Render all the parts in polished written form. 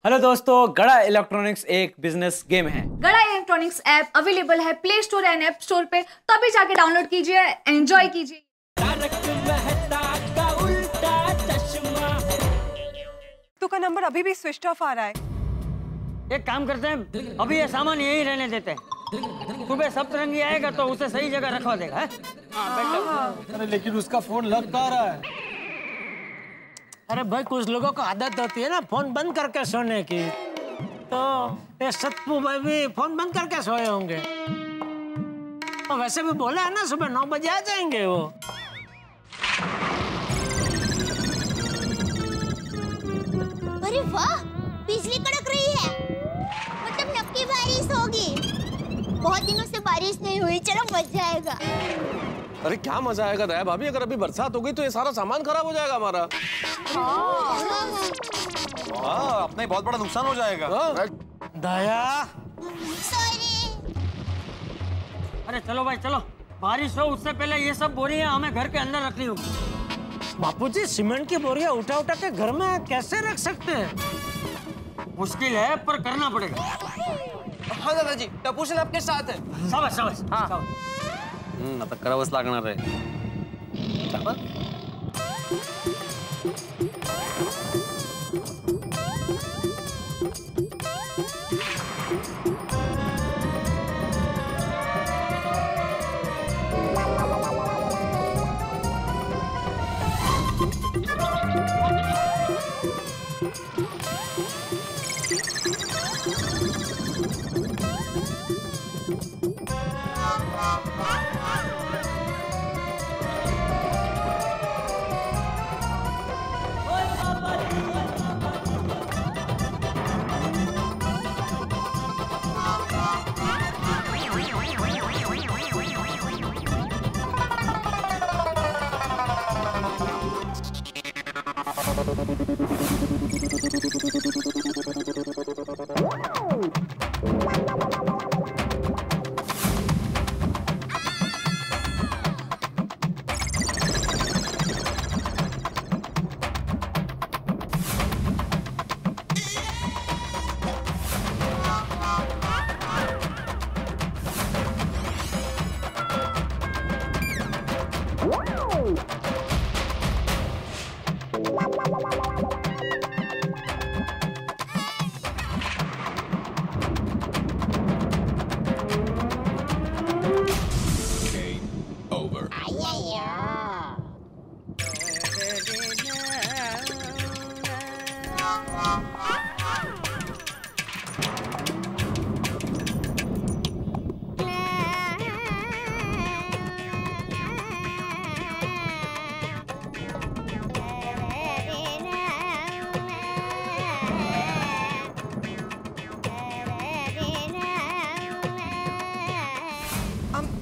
Hello दोस्तों, गड़ा electronics एक बिजनेस गेम है। गड़ा इलेक्ट्रॉनिक्स ऐप अवेलेबल है play store and app store पे, तो अभी जाके डाउनलोड कीजिए, एंजॉय कीजिए। तो का नंबर अभी भी स्विच ऑफ आ रहा है। एक काम करते हैं, अभी ये सामान यही रहने देते हैं। सुबह सप्तरंगी आएगा तो उसे सही जगह रखवा देगा। अरे लेकिन उसका फोन लग कहाँ रहा है? अरे भाई, कुछ लोगों को आदत होती है ना फोन बंद करके सोने की, तो ये सत्पू भाई भी फोन बंद करके सोए होंगे। तो वैसे भी बोला है ना सुबह 9 बजे आ जाएंगे वो। अरे वाह, बिजली कड़क रही है, मतलब नक्की बारिश होगी। बहुत दिनों से बारिश नहीं हुई, चलो मजा आएगा। अरे क्या मजा आएगा दया भाभी, अगर अभी बरसात हो गई तो ये सारा सामान खराब हो जाएगा हमारा। हाँ, अपना ही बहुत बड़ा नुकसान हो जाएगा। दया, सॉरी। अरे चलो भाई चलो, बारिश हो उससे पहले ये सब बोरियां हमें घर के अंदर रखनी होगी। बापूजी सीमेंट की बोरियां उठा उठा के घर में कैसे रख सकते हैं? मुश्किल है पर करना पड़ेगा। हाँ दादाजी, टपूशन आपके साथ है। शाबाश शाबाश। हाँ आता करावंच लागणार आहे।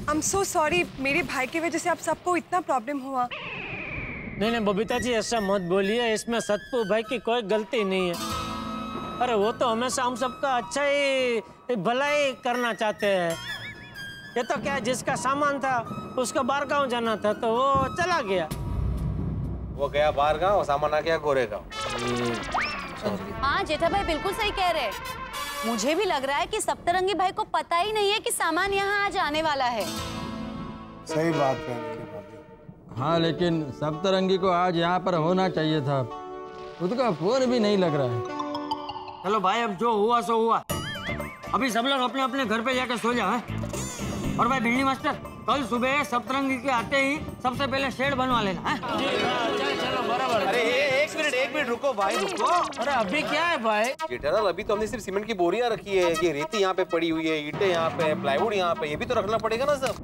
I'm so sorry, मेरे भाई की वजह से आप सबको इतना प्रॉब्लम हुआ। नहीं बबीता जी, ऐसा मत बोलिए, इसमें सत्पू भाई की कोई गलती नहीं है। अरे वो तो हमेशा हम सबका अच्छा ही भलाई करना चाहते हैं। ये तो क्या, जिसका सामान था उसका बाहर गाँव जाना था तो वो चला गया। वो गया बाहर गाँव, सामान आ गया गोरे गाँव। हाँ जेठा भाई बिल्कुल सही कह रहे हैं। मुझे भी लग रहा है कि सप्तरंगी भाई को पता ही नहीं है कि सामान यहाँ आज आने वाला है। सही बात है। हाँ, लेकिन सप्तरंगी को आज यहाँ पर होना चाहिए था। उसका फोन भी नहीं लग रहा है। चलो भाई, अब जो हुआ सो हुआ। अभी सब लोग अपने अपने घर पे जाकर सो जाओ। और भाई बिल्ली मास्टर, कल सुबह सप्तरंगी के आते ही सबसे पहले शेड बनवा लेना है। चलो बराबर। अरे एक मिनट रुको भाई, रुको। अरे अभी क्या है भाई? जेठालाल, अभी तो हमने सिर्फ सीमेंट की बोरियां रखी है, ये रेती यहाँ पे पड़ी हुई है, ईंटें यहाँ पे, प्लाईवुड यहाँ पे, ये भी तो रखना पड़ेगा ना सब।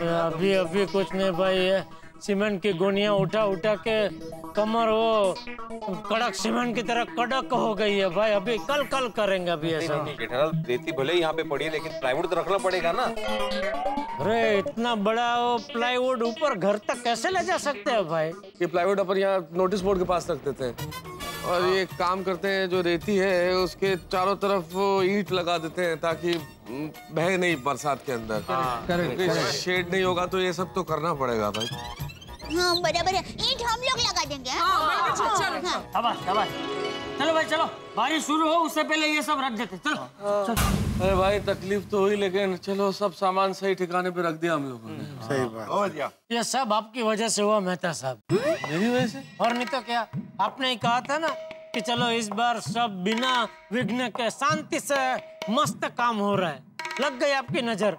अरे अभी कुछ नहीं भाई, ये सीमेंट की गोनियां उठा उठा के कमर वो कड़क सीमेंट की तरह कड़क हो गई है भाई। अभी कल करेंगे अभी ऐसा। जेठालाल, रेती भले ही यहाँ पे पड़ी है लेकिन प्लाईवुड तो रखना पड़ेगा ना। अरे इतना बड़ा वो प्लाईवुड ऊपर घर तक कैसे ले जा सकते हैं भाई? ये प्लाईवुड अपन यहाँ नोटिस बोर्ड के पास रख देते हैं और ये काम करते हैं, जो रेती है उसके चारों तरफ ईंट लगा देते हैं ताकि बहे नहीं बरसात के अंदर। शेड नहीं होगा तो ये सब तो करना पड़ेगा भाई। हाँ बराबर है, ईंट हम लोग लगा देंगे। हाँ, शाबाश शाबाश। चलो भाई चलो, बारिश शुरू हो उससे पहले ये सब रख देते। चलो चलो। अरे भाई तकलीफ तो हुई, लेकिन चलो सब सामान सही ठिकाने पे रख दिया हम लोगों ने। सही बात। ये सब आपकी वजह से हुआ मेहता साहब। मेरी वजह से? और नहीं तो क्या, आपने ही कहा था ना कि चलो इस बार सब बिना विघ्न के शांति से मस्त काम हो रहा है, लग गई आपकी नजर।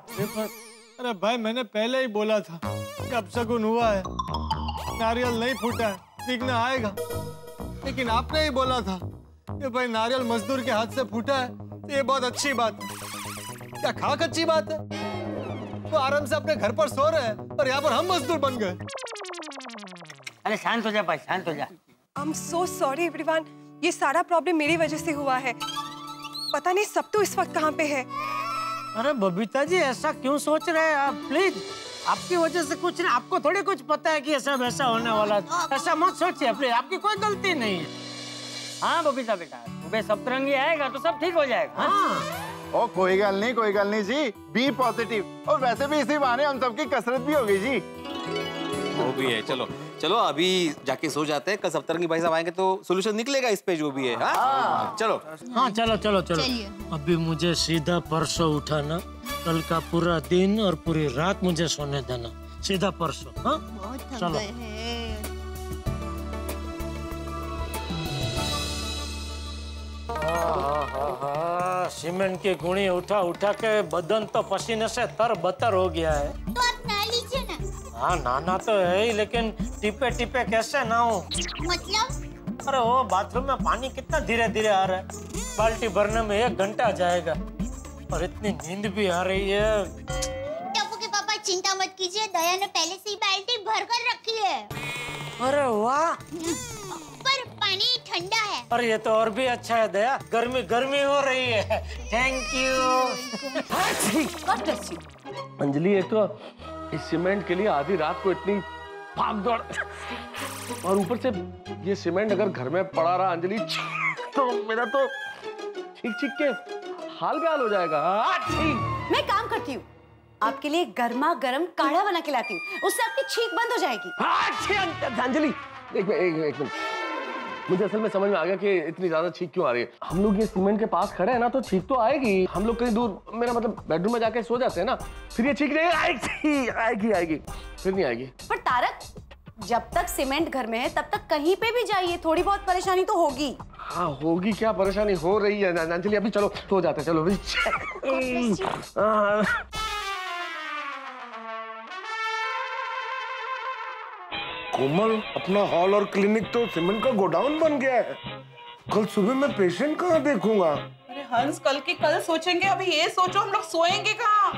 अरे भाई मैंने पहले ही बोला था कि अपशगुन हुआ है, नारियल नहीं फूटा है, विघ्न आएगा। लेकिन आपने ही बोला था कि भाई नारियल मजदूर के हाथ से फूटा है, ये बहुत अच्छी बात है। क्या खाक अच्छी बात है? वो आराम से अपने घर पर सो रहे हैं और यहाँ पर हम मजदूर बन गए। अरे शांत हो जा भाई, शांत हो जा। I'm so sorry everyone, ये सारा प्रॉब्लम मेरी वजह से हुआ है। पता नहीं सब तो इस वक्त कहाँ पे है। अरे बबीता जी ऐसा क्यों सोच रहे हैं आप? प्लीज, आपकी वजह से कुछ नहीं, आपको थोड़ी कुछ पता है कि ये सब ऐसा होने वाला है। ऐसा मत सोचिए प्लीज, आपकी कोई गलती नहीं है। हाँ बबीता बेटा, सुबह सप्तरंगी आएगा तो सब ठीक हो जाएगा। हाँ। ओ कोई गल नहीं जी, बी पॉजिटिव। और वैसे भी इसी बहाने हम सबकी कसरत भी होगी जी। वो भी है। चलो चलो अभी जाके सो जाते हैं, कल सप्तरंगी भाई साहब आएंगे तो सोल्यूशन निकलेगा इस पे जो भी है। हाँ चलो। हाँ चलो चलो चलो। अभी मुझे सीधा परसों उठाना, कल का पूरा दिन और पूरी रात मुझे सोने देना, सीधा परसों। हाँ चलो। सीमेंट की गुणी उठा उठा के बदन तो पसीने से तर-बतर हो गया है। तो आप नहा लीजिए ना। हाँ नहाना तो है ही, लेकिन टिपे टिपे कैसे नहाऊं? मतलब? अरे वो बाथरूम में पानी कितना धीरे धीरे आ रहा है, बाल्टी भरने में 1 घंटा जाएगा और इतनी नींद भी आ रही है। टप्पू के पापा चिंता मत कीजिए, दया ने पहले से ही बाल्टी भर कर रखी है। अरे वाह, पर पानी ठंडा है। और ये तो और भी अच्छा है दया, गर्मी गर्मी हो रही है। Thank you. अंजलि, एक तो इस सीमेंट के लिए आधी रात को इतनी भाग दौड़, और ऊपर से ये सीमेंट अगर घर में पड़ा रहा अंजलि तो मेरा तो चीख के हाल बेहाल हो जाएगा। मैं काम करती हूँ, आपके लिए गर्मा गर्म काढ़ा बना के लाती हूँ, उससे आपकी छींक बंद हो जाएगी। अंजलि एक मिनट, मुझे असल में समझ में आ गया कि इतनी ज्यादा छींक क्यों आ रही है। हम लोग ये सीमेंट के पास खड़े हैं ना, तो छींक तो आएगी। हम लोग कहीं दूर, मेरा मतलब बेडरूम में जाके सो जाते हैं ना, फिर ये छींक नहीं आएगी, फिर नहीं आएगी। पर तारक, जब तक सीमेंट घर में है तब तक कहीं पे भी जाइए, थोड़ी बहुत परेशानी तो होगी। हाँ होगी, क्या परेशानी हो रही है अंजलि? अभी चलो सो जाते हैं, चलो अभी। कोमल, अपना हॉल और क्लिनिक तो सीमेंट का गोडाउन बन गया है। कल सुबह मैं पेशेंट कहाँ देखूंगा? अरे हंस, कल की कल सोचेंगे, अभी ये सोचो हम लोग सोएंगे कहाँ?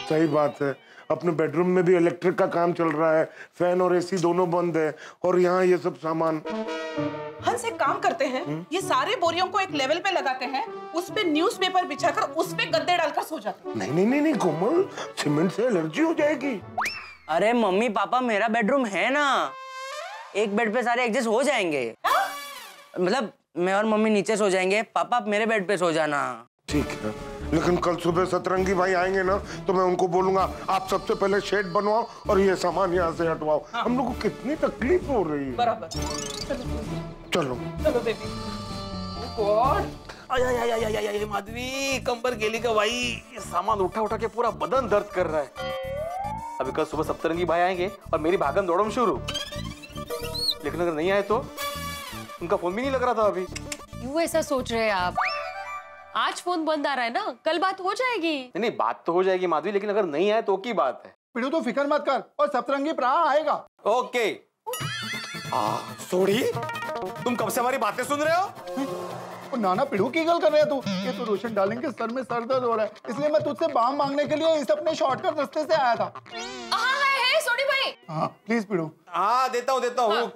सही बात है, अपने बेडरूम में भी इलेक्ट्रिक का काम चल रहा है, फैन और एसी दोनों बंद है, और यहाँ ये सब सामान। हंस एक काम करते हैं, ये सारे बोरियों को एक लेवल पे लगाते हैं, उस पे न्यूज़पेपर बिछाकर उस पे गद्दे डालकर सो जाते हैं। नहीं कोमल, सीमेंट से एलर्जी हो जाएगी। अरे मम्मी पापा, मेरा बेडरूम है ना, एक बेड पे सारे एडजस्ट हो जाएंगे। मतलब मैं और मम्मी नीचे सो जाएंगे, पापा आप मेरे बेड पे सो जाना। ठीक है, लेकिन कल सुबह सतरंगी भाई आएंगे ना, तो मैं उनको बोलूंगा आप सबसे पहले शेड बनवाओ और ये सामान यहाँ से हटवाओ। हाँ। हम लोग को कितनी तकलीफ हो रही है। बराबर। चलो बेबी। गॉड, माधवी, कंबर गेली का भाई, ये सामान उठा उठा के पूरा बदन दर्द कर रहा है। अभी कल सुबह सप्तरंगी भाई आएंगे और मेरी भागम दौड़म शुरू, लेकिन अगर नहीं आए तो उनका फोन भी नहीं लग रहा था अभी। क्यों ऐसा सोच रहे हैं आप? आज फोन बंद आ रहा है ना, कल बात हो जाएगी। नहीं बात तो हो जाएगी माधवी, लेकिन अगर नहीं आए तो की बात है। पिड़ू तो फिक्र मत कर, और सप्तरंगी प्रा आएगा। ओके। सोड़ी, तुम कब से हमारी बातें सुन रहे हो? नाना पिड़ू की गल कर रहे तू? ये तो रोशन डार्लिंग के सर में सर दर्द हो रहा है, इसलिए मैं तुझसे बाम मांगने के लिए इस अपने शॉर्टकट रास्ते से आया था। है सोडी भाई। हाँ प्लीज पिड़ू। हाँ देता हूँ। हाँ।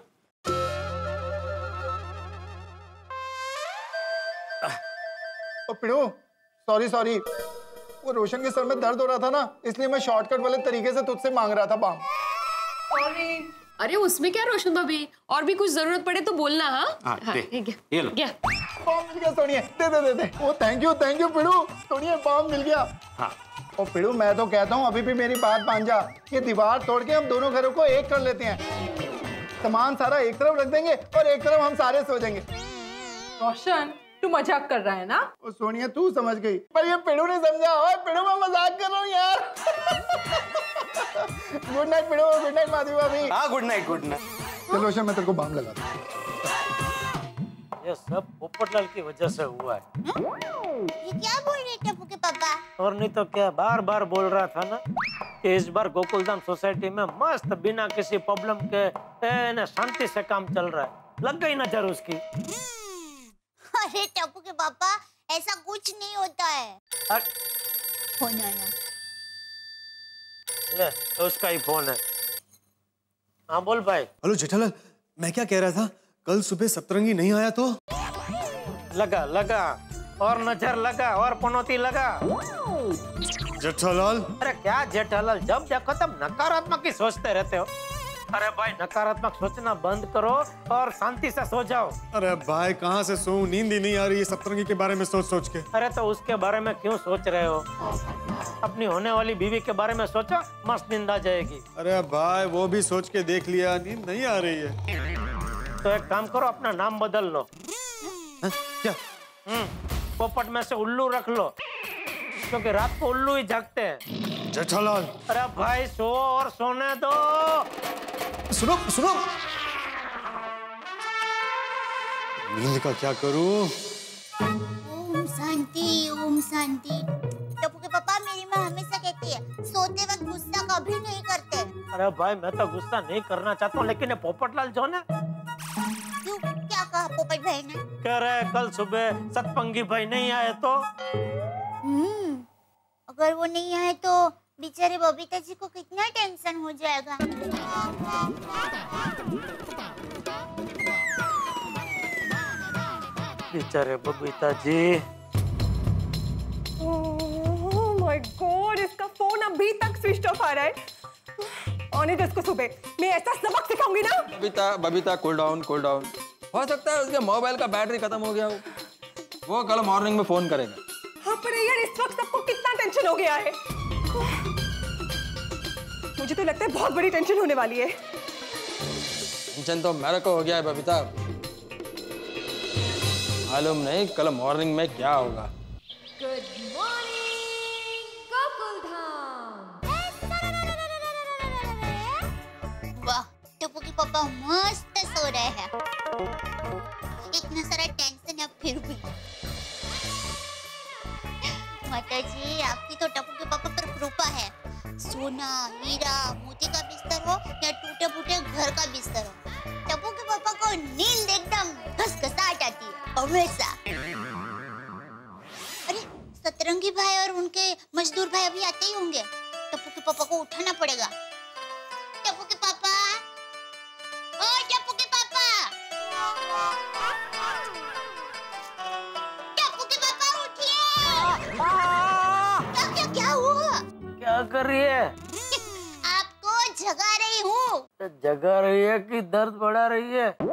पिड़ू सॉरी, वो रोशन के सर में दर्द हो रहा था ना, इसलिए मैं शॉर्टकट वाले तरीके से तुझसे मांग रहा था बाम। सॉरी। अरे उसमें क्या रोशन भाभी, और भी कुछ जरूरत पड़े तो बोलना। हाँ ठीक है, ये लो। बाम मिल गया सोनिया, दे। ओ थैंक यू पिड़ू, सोनिया बाम मिल गया। हाँ। ओ पिड़ू, मैं तो कहता हूँ अभी भी मेरी बात मान जा, ये दीवार तोड़ के हम दोनों घरों को एक कर लेते हैं, सामान सारा एक तरफ रख देंगे और एक तरफ हम सारे सो जाएंगे। रोशन तू मजाक कर रहा है ना? ओ सोनिया तू समझ गई, पर ये पेड़ू ने समझा। ओए पेड़ू मैं मजाक कर रहा हूँ यार। Good night Pedu, good night Madhavi भाभी। हाँ गुड नाइट गुड नाइट। चलो रोशन मैं तेरे को बाम लगा दूँ। ये सब पोपटलाल की वजह से हुआ है। ये क्या बोल रहे टप्पू के पापा? और नहीं तो क्या, बार बार बोल रहा था ना कि इस बार गोकुलधाम सोसाइटी में मस्त बिना किसी प्रॉब्लम के शांति से काम चल रहा है। लग गई नजर उसकी। अरे टप्पू के पापा ऐसा कुछ नहीं होता है। फोन आया। ले तो उसका ही फोन है। हाँ बोल भाई। हेलो जेठालाल, मैं क्या कह रहा था, कल सुबह सतरंगी नहीं आया तो? लगा लगा और नजर लगा और पनौती लगा। जेठालाल। अरे क्या जेठालाल, जब देखो तब नकारात्मक ही सोचते रहते हो। अरे भाई नकारात्मक सोचना बंद करो और शांति से सो जाओ। अरे भाई कहाँ से सोऊं, नींद ही नहीं आ रही है सतरंगी के बारे में सोच सोच के। अरे तो उसके बारे में क्यों सोच रहे हो? अपनी होने वाली बीवी के बारे में सोचो, मस्त नींद आ जाएगी। अरे भाई वो भी सोच के देख लिया, नींद नहीं आ रही है। तो एक काम करो, अपना नाम बदल लो। क्या? पोपट में से उल्लू रख लो, क्योंकि रात को उल्लू ही जागते हैं। जेठालाल। अरे भाई सो और सोने दो। सुनो सुनो, नींद का क्या करूं? ओम शांति ओम शांति। टप्पू के पापा मेरी माँ हमेशा कहती है सोते वक्त गुस्सा कभी नहीं करते। अरे भाई मैं तो गुस्सा नहीं करना चाहता हूँ, लेकिन ये पोपटलाल जो है, क्यों, क्या कहा पोपट भाई ने? कह रहे कल सुबह सतपंगी भाई नहीं आए तो। अगर वो नहीं आए तो बेचारे बबीता जी को कितना टेंशन हो जाएगा। बेचारे Babita ji. Oh my God, इसका फोन अभी तक स्विच ऑफ आ रहा है। आने दो इसको, सुबह मैं ऐसा सबक सिखाऊंगी ना। Babita cool down cool down. हो सकता है उसके मोबाइल का बैटरी खत्म हो गया हो, वो कल मॉर्निंग में फोन करेगा। हाँ पर यार इस वक्त सबको कितना टेंशन हो गया है। मुझे तो लगता है बहुत बड़ी टेंशन होने वाली है। टेंशन तो मेरे को हो गया है बबीता, मालूम नहीं कल मॉर्निंग में क्या होगा। Good morning Gokuldham. वाह टप्पू के पापा मस्त सो रहे हैं। इतना सारा टेंशन है फिर भी। माता जी आपकी तो टप्पू के पापा पर कृपा है। सोना हीरा मोती का बिस्तर हो या टूटे फूटे घर का बिस्तर हो, टप्पू के पापा को नींद एकदम घसघसाहट आती है हमेशा। अरे सतरंगी भाई और उनके मजदूर भाई अभी आते ही होंगे, टप्पू के पापा को उठाना पड़ेगा। टप्पू के पापा, ओ टप्पू के पापा, टप्पू के पापा उठिए। क्या क्या हुआ? क्या कर रही है? आपको जगा रही हूँ। जगा रही है कि दर्द बढ़ा रही है? क्या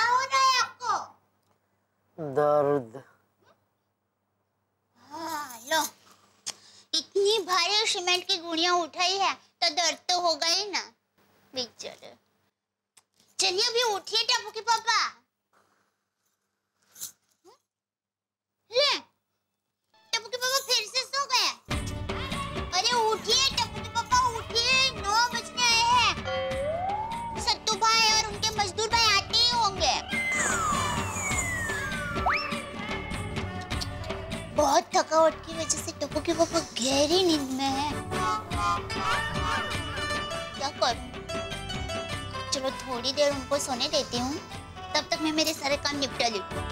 हो रहा है आपको? दर्द। हाँ, लो इतनी भारी सीमेंट की गुड़ियां उठाई है तो दर्द तो होगा ही ना बेचारे। चलिए अभी उठिए टप्पू के पापा। ले टप्पू के पापा फिर से सो गए। अरे उठिए टप्पू के पापा उठिए, 9 बजने आए हैं। सत्तू भाई और उनके मजदूर भाई आते ही होंगे। बहुत थकावट की वजह से टप्पू के पापा गहरी नींद में है। क्या करूं? चलो थोड़ी देर उनको सोने देती हूँ, तब तक मैं मेरे सारे काम निपटा लेती हूँ।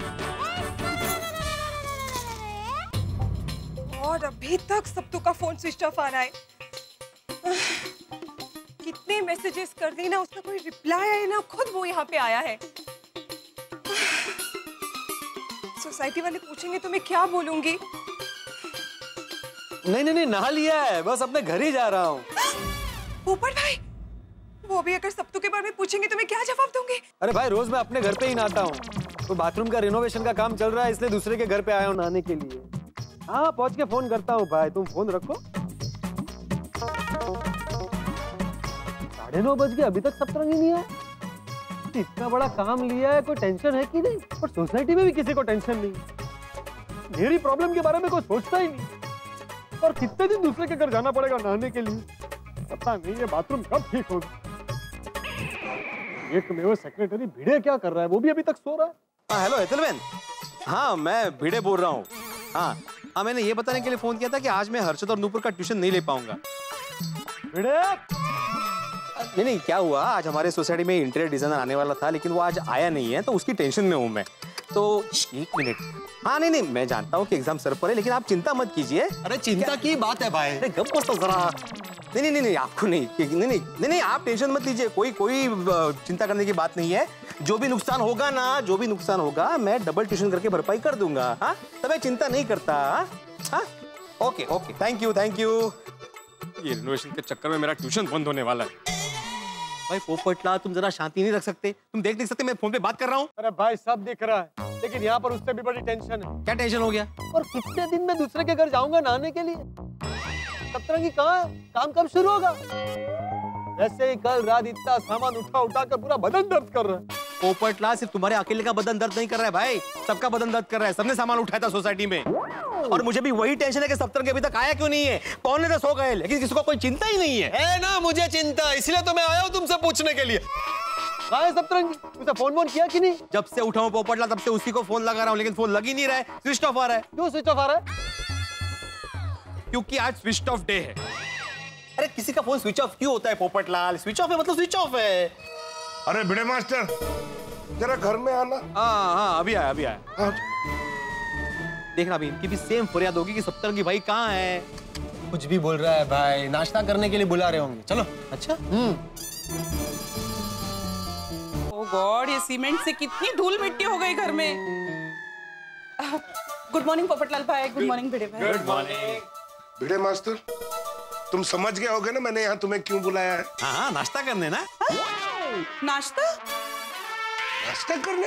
और अभी तक सत्तू का फोन स्विच ऑफ आ रहा है। कितने मैसेजेस कर दी ना, उसका कोई रिप्लाई है ना, खुद वो यहाँ पे आया है। सोसाइटी वाले पूछेंगे तो मैं क्या बोलूंगी? नहीं नहा लिया है, बस अपने घर ही जा रहा हूँ। पोपट भाई, वो भी अगर सत्तू के बारे में पूछेंगे तो मैं क्या जवाब दूंगी? अरे भाई रोज मैं अपने घर पे ही नहाता हूँ, तो बाथरूम का रिनोवेशन का काम चल रहा है, इसलिए दूसरे के घर पे आया हूँ नहाने के लिए। हाँ पहुँच के फोन करता हूँ भाई, तुम फोन रखो। 9 बज गए अभी तक सप्तरंगी नहीं आया। इतना बड़ा काम लिया है, कोई टेंशन है कि नहीं? और सोसाइटी में भी किसी को टेंशन नहीं। मेरी प्रॉब्लम के बारे में कोई सोचता ही नहीं। और कितने दिन दूसरे के घर जाना पड़ेगा नहाने के लिए, पता नहीं ये बाथरूम कब ठीक होगा। एक में वो सेक्रेटरी भिड़े क्या कर रहा है, वो भी अभी तक सो रहा है। हाँ हेलो हेतलमैन, हाँ मैं भिड़े बोल रहा हूँ। हाँ मैंने ये बताने के लिए फोन किया था कि आज मैं हर्षद और नूपुर का ट्यूशन नहीं ले पाऊंगा। भिड़े नहीं क्या हुआ, आज हमारे सोसाइटी में इंटीरियर डिजाइनर आने वाला था लेकिन वो आज आया नहीं है, तो उसकी टेंशन में हूँ मैं। तो 1 मिनट। हाँ नहीं मैं जानता हूँ कि एग्जाम सर पर है, लेकिन आप चिंता मत कीजिए। अरे चिंता की बात है भाई। गप बस तो जरा। नहीं आपको नहीं आप टेंशन मत लीजिए, कोई चिंता करने की बात नहीं है। जो भी नुकसान होगा मैं डबल ट्यूशन करके भरपाई कर दूंगा। हाँ तब मैं चिंता नहीं करता। हाँ ओके थैंक यू। ये रिनोवेशन के चक्कर में मेरा ट्यूशन बंद होने वाला है। भाई पोपटला तुम जरा शांति नहीं रख सकते? तुम देख सकते मैं फोन पे बात कर रहा हूँ। अरे भाई सब दिख रहा है, लेकिन यहाँ पर उससे भी बड़ी टेंशन है। क्या टेंशन हो गया? और कितने दिन में दूसरे के घर जाऊंगा नहाने के लिए? सप्तरंगी कहाँ है? काम कब शुरू होगा? वैसे ही कल रात इतना सामान उठा कर पूरा बदन दर्द कर रहा है। पोपटला सिर्फ तुम्हारे अकेले का बदन दर्द नहीं कर रहा है भाई, सबका बदन दर्द कर रहा है। सबने सामान उठाया था सोसाइटी में, और मुझे भी वही टेंशन है कि सप्तरंगी अभी तक आया क्यों नहीं है। पौने 10 हो गए लेकिन किसी को कोई चिंता ही नहीं है ना मुझे चिंता, इसलिए तो मैं आया हूँ तुमसे पूछने के लिए। कहाँ है सप्तरंगी? उसे फोन किया कि नहीं? जब से उठा हूँ पोपटला तब से उसी को फोन लगा रहा हूँ, लेकिन फोन लग ही नहीं रहा है, स्विच ऑफ आ रहा है। क्यों स्विच ऑफ आ रहा है? क्योंकि आज स्विच ऑफ डे है। अरे किसी का फोन स्विच ऑफ क्यों होता है पोपटलाल? स्विच ऑफ है मतलब स्विच ऑफ है। अरे भिड़े मास्टर जरा घर में आना। हाँ अभी आया। देखना अभी इनकी भी सेम फरियाद होगी कि सप्तरंगी भाई कहाँ है। कुछ भी बोल रहा है भाई, नाश्ता करने के लिए बुला रहे होंगे। चलो। अच्छा ओह गॉड, ये सीमेंट से कितनी धूल मिट्टी हो गई घर में। गुड मॉर्निंग पोपटलाल भाई। गुड मॉर्निंग भिड़े भाई। Good morning. भिड़े मास्टर तुम समझ गए होगे ना मैंने यहाँ तुम्हें क्यों बुलाया है? हाँ नाश्ता करने ना। नाश्ता करने?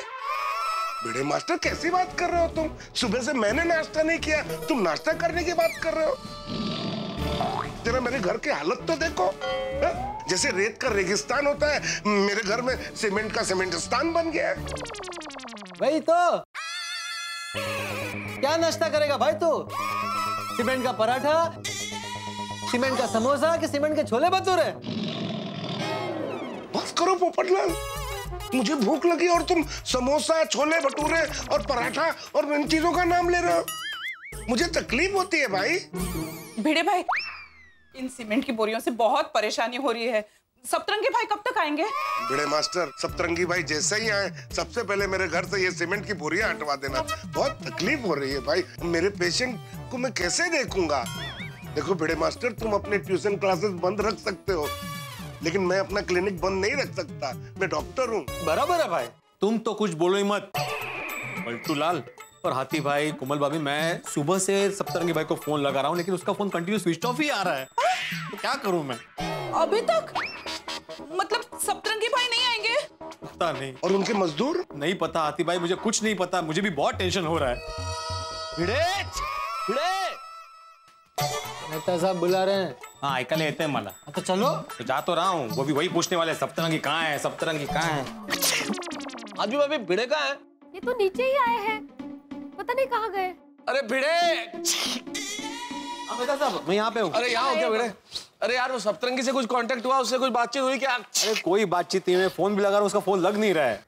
भिड़े मास्टर कैसी बात कर रहे हो तुम? सुबह से मैंने नाश्ता नहीं किया, तुम नाश्ता करने की बात कर रहे हो? जरा मेरे घर की हालत तो देखो। जैसे रेत का रेगिस्तान होता है, मेरे घर में सीमेंट का सीमेंटिस्तान बन गया है। वही तो। क्या नाश्ता करेगा भाई तू? सीमेंट का पराठा, सीमेंट का समोसा कि सीमेंट के छोले भटूरे? बस करो पोपटलाल, मुझे भूख लगी और तुम समोसा, छोले भटूरे और पराठा और इन चीजों का नाम ले रहे हो। मुझे तकलीफ होती है भाई। भिड़े भाई, इन सीमेंट की बोरियों से बहुत परेशानी हो रही है। सप्तरंगी भाई कब तक आएंगे? भिड़े मास्टर, सप्तरंगी भाई जैसे ही आए सबसे पहले मेरे घर से ये सीमेंट की बोरियां हटवा देना। बहुत तकलीफ हो रही है भाई, मेरे पेशेंट को मैं कैसे देखूंगा? देखो भिड़े मास्टर, तुम अपने ट्यूशन क्लासेस बंद रख सकते हो, लेकिन मैं अपना क्लिनिक बंद नहीं रख सकता। मैं डॉक्टर हूँ। बराबर है भाई, तुम तो कुछ बोलो ही मत। पलटू लाल और हाथी भाई, कोमल भाभी, मैं सुबह से सप्तरंगी भाई को फोन लगा रहा हूँ लेकिन उसका फोन कंटिन्यू स्विच ऑफ ही आ रहा है। तो क्या करूँ मैं? अभी तक? मतलब सप्तरंगी भाई नहीं आएंगे? पता नहीं। और उनके मजदूर? नहीं पता हाथी भाई, मुझे कुछ नहीं पता। मुझे भी बहुत टेंशन हो रहा है। नेता साहब बुला रहे हैं। हाँ ऐका लेते हैं मला। तो चलो। तो जा तो रहा हूँ, वो भी वही पूछने वाले सप्तरंगी कहाँ है, सप्तरंगी कहाँ है। आज भी भाभी भिड़े कहाँ है? ये तो नीचे ही आए हैं, पता नहीं कहाँ गए। अरे भिड़े! साहब मैं यहाँ पे हूँ। अरे यहाँ हो क्या भिड़े? अरे यार वो सप्तरंगी से कुछ कांटेक्ट हुआ, उससे कुछ बातचीत हुई क्या? अरे कोई बातचीत नहीं, मैं फोन भी लगा रहा हूँ, उसका फोन लग नहीं रहा है।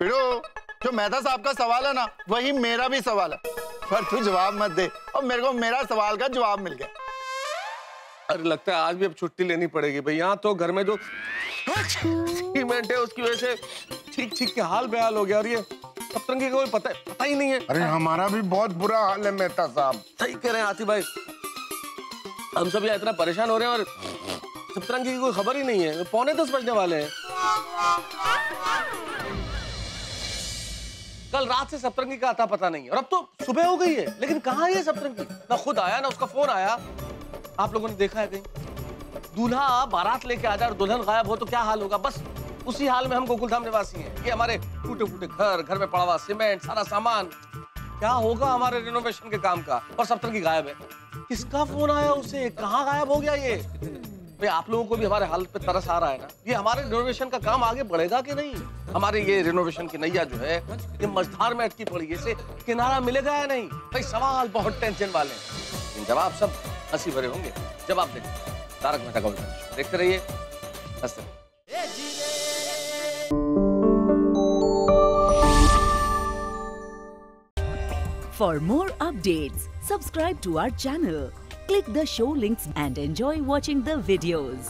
भिड़ो, जो मेहता साहब का सवाल है ना, वही मेरा भी सवाल है, पर तू जवाब मत दे। और मेरे को मेरा सवाल का जवाब मिल गया। अरे लगता है आज भी अब छुट्टी लेनी पड़ेगी भाई। यहाँ तो घर में जो सीमेंट है उसकी वजह से ठीक के हाल बेहाल हो गया। और ये सप्तरंगी का कोई पता ही नहीं है। अरे हमारा भी बहुत बुरा हाल है मेहता साहब। सही कह रहे हैं हाथी भाई, हम सब यहाँ इतना परेशान हो रहे हैं और सप्तरंगी की कोई खबर ही नहीं है। 9:45 बजने वाले हैं। कल रात से सप्तरंगी का आता पता नहीं है और अब तो सुबह हो गई है, लेकिन कहाँ है सप्तरंगी? ना खुद आया ना उसका फोन आया। आप लोगों ने देखा है कहीं दूल्हा बारात लेके आ जाए और दुल्हन गायब हो तो क्या हाल होगा? बस उसी हाल में हम गोकुलधाम निवासी हैं। ये हमारे टूटे फूटे घर में पड़ा हुआ सीमेंट, सारा सामान, क्या होगा हमारे रिनोवेशन के काम का? और सप्तरंगी गायब है। किसका फोन आया उसे? कहाँ गायब हो गया ये? भाई आप लोगों को भी हमारे हालत पे तरस आ रहा है ना। ये हमारे रिनोवेशन का काम आगे बढ़ेगा कि नहीं? हमारे ये रिनोवेशन की नैया जो है ये मझधार में अटकी पड़ी है, इसे किनारा मिलेगा या नहीं? भाई सवाल बहुत टेंशन वाले हैं, लेकिन जवाब सब हंसी भरे होंगे। जवाब देखिए तारक मेहता का उल्टा चश्मा देखते रहिए, हंसते रहिए। For more updates, subscribe to our channel, click the show links and enjoy watching the videos.